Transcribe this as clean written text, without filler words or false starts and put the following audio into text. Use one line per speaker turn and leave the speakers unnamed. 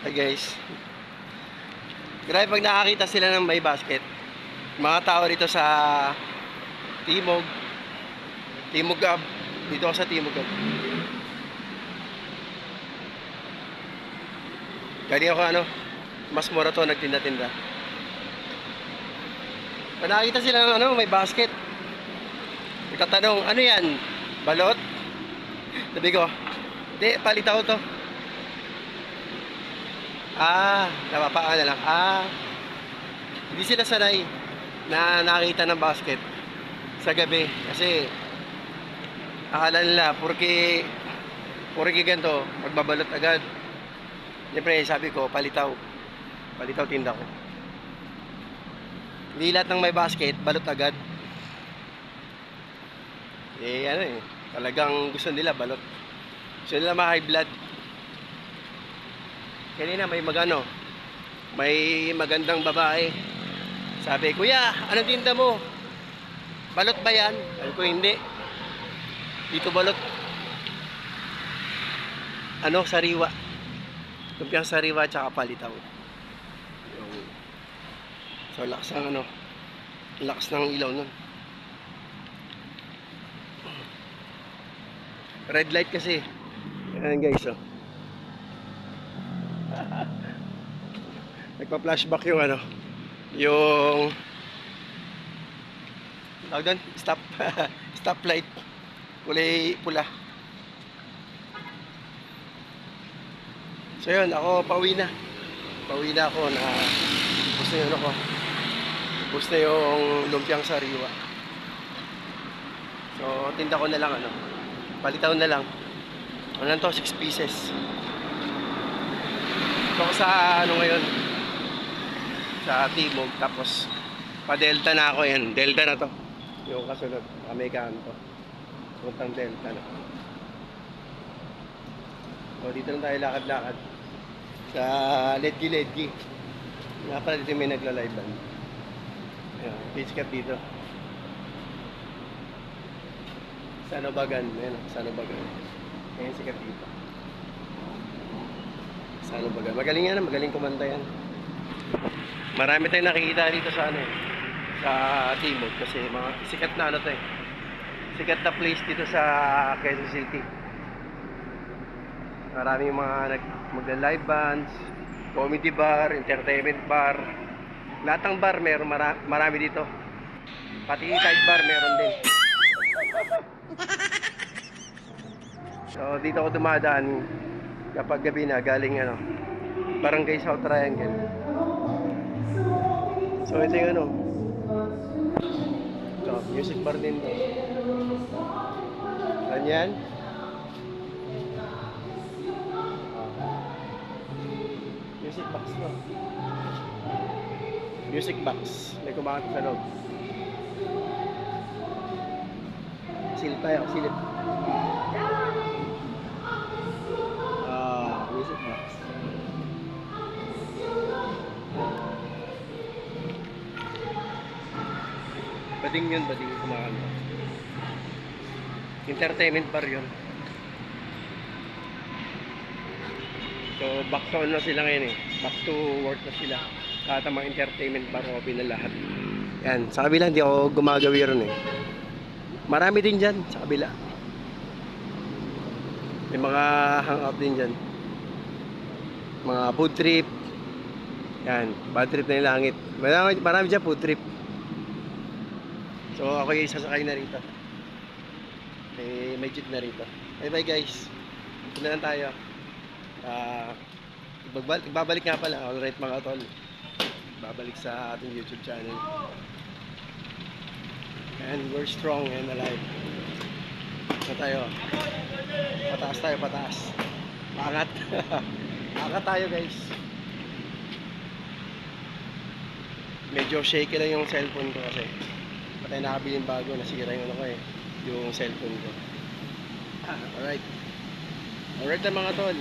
Hi guys. Grabe pag nakakita sila ng may basket. Mga tao dito sa Timog. Timog Gab. Dito ako sa Timog Gab. Galing ako mas mura to, nagtinda-tinda. Pag nakakita sila ng may basket. Ikatanong, ano yan? Balot? Sabi ko, hindi, palitaw to. Napapaan na lang. Hindi sila sanay na nakita ng basket sa gabi. Kasi akala nila, porque ganito, magbabalot agad. Siyempre, sabi ko, palitaw. Palitaw tinda ko. Hindi lahat ng may basket, balot agad. Talagang gusto nila balot. Gusto nila ma-high blood. Kanina may magandang babae. Sabi, kuya, anong tinda mo? Balot ba yan? Sabi ko, hindi. Dito balot. Sariwa. Lumpiang sariwa tsaka palitaw. So, lakas ng ilaw nun. Red light kasi. Ayan guys, nagpa-flashback yung tawag doon, stop light, kulay pula. So yun, ako pauwi na ako na ubos na yung lumpiang sariwa. So tinda ko na lang palitaw na lang. To, 6 pieces. Ito ko sa ngayon, sa Timog, tapos pa-delta na ako yan. Delta na to. Yung kasunod, may kanto. Puntang delta na. So dito lang tayo lakad-lakad. Sa Ledgi. Nga pala dito may nagla-live-ban. Ayan, pitchcat dito. Sanobagan. Ayan, Sanobagan. Ayan, sikat dito. Sanobagan. Magaling kumanta yan. Marami tayong nakikita dito sa sa Timog kasi mga sikat na sikat na place dito sa Quezon City. Maraming mga magla-live bands, comedy bar, entertainment bar. Lahat ng bar marami dito. Pati side bar meron din. So dito ako dumadaan kapag gabi na galing Barangay South Triangle. So ito yung ito, music bar din to. Ganyan. Music box to. Music box. May kumakanta sa loob. Silip tayo, silip. Music box. Bading yun, kumakanta. Entertainment bar yun. So back to na sila ngayon back to work na sila. Lahat ng mga entertainment bar open na lahat. Yan, sa kabila hindi ako gumagawi ron Marami din dyan sa kabila. May mga hangout din dyan. Mga food trip. Yan, bad trip na yung langit. Marami dyan food trip. So ako yung sasakay na rito. May jeep na rito. Bye guys. Ito na lang tayo. Babalik nga pala. Alright mga tol. Babalik sa ating YouTube channel. And we're strong and alive. Tayo. Pataas. Angat. Angat tayo guys. Medyo shaky lang yung cellphone ko kasi patay nakabili yung bago, nasira yung yung cellphone ko. Alright na mga tol.